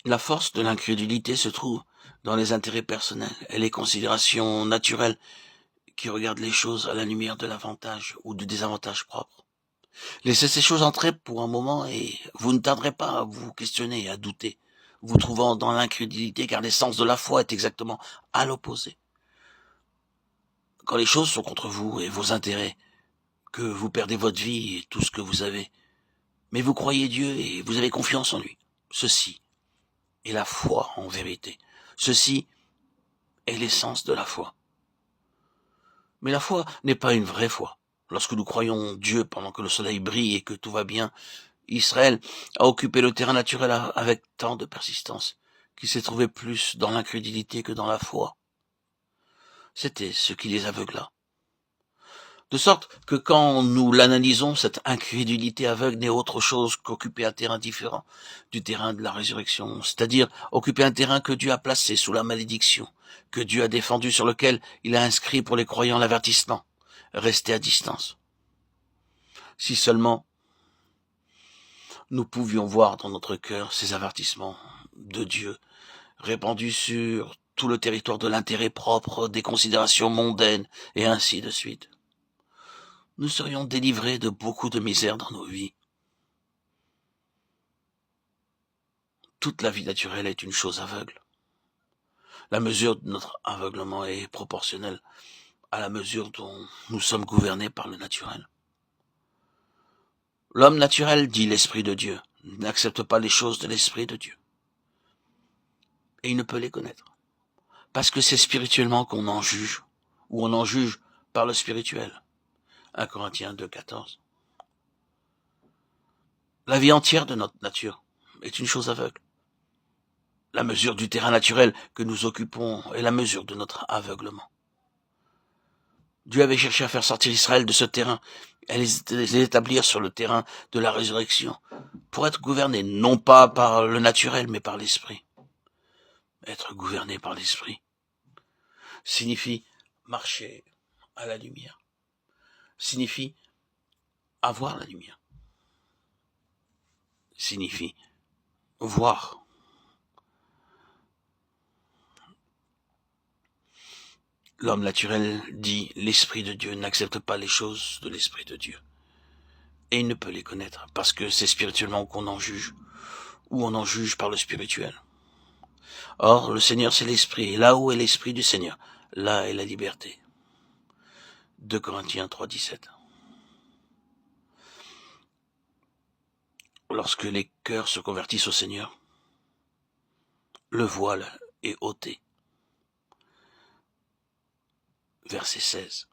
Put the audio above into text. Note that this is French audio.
La force de l'incrédulité se trouve dans les intérêts personnels et les considérations naturelles qui regardent les choses à la lumière de l'avantage ou du désavantage propre. Laissez ces choses entrer pour un moment et vous ne tarderez pas à vous questionner et à douter, vous trouvant dans l'incrédulité car l'essence de la foi est exactement à l'opposé. Quand les choses sont contre vous et vos intérêts, que vous perdez votre vie et tout ce que vous avez, mais vous croyez Dieu et vous avez confiance en lui. Ceci est la foi en vérité. Ceci est l'essence de la foi. Mais la foi n'est pas une vraie foi. Lorsque nous croyons Dieu pendant que le soleil brille et que tout va bien, Israël a occupé le terrain naturel avec tant de persistance qu'il s'est trouvé plus dans l'incrédulité que dans la foi. C'était ce qui les aveugla. De sorte que quand nous l'analysons, cette incrédulité aveugle n'est autre chose qu'occuper un terrain différent du terrain de la résurrection, c'est-à-dire occuper un terrain que Dieu a placé sous la malédiction, que Dieu a défendu, sur lequel il a inscrit pour les croyants l'avertissement. Restez à distance. Si seulement nous pouvions voir dans notre cœur ces avertissements de Dieu répandus sur tout le territoire de l'intérêt propre, des considérations mondaines, et ainsi de suite. Nous serions délivrés de beaucoup de misère dans nos vies. Toute la vie naturelle est une chose aveugle. La mesure de notre aveuglement est proportionnelle à la mesure dont nous sommes gouvernés par le naturel. L'homme naturel, dit l'Esprit de Dieu, n'accepte pas les choses de l'Esprit de Dieu. Et il ne peut les connaître. Parce que c'est spirituellement qu'on en juge, ou on en juge par le spirituel. 1 Corinthiens 2,14. La vie entière de notre nature est une chose aveugle. La mesure du terrain naturel que nous occupons est la mesure de notre aveuglement. Dieu avait cherché à faire sortir Israël de ce terrain et les établir sur le terrain de la résurrection pour être gouverné non pas par le naturel mais par l'esprit. Être gouverné par l'esprit signifie marcher à la lumière, signifie avoir la lumière, signifie voir. L'homme naturel dit l'Esprit de Dieu n'accepte pas les choses de l'Esprit de Dieu. Et il ne peut les connaître parce que c'est spirituellement qu'on en juge, ou on en juge par le spirituel. Or, le Seigneur c'est l'Esprit, et là où est l'Esprit du Seigneur, là est la liberté. 2 Corinthiens 3,17. Lorsque les cœurs se convertissent au Seigneur, le voile est ôté. Verset 16.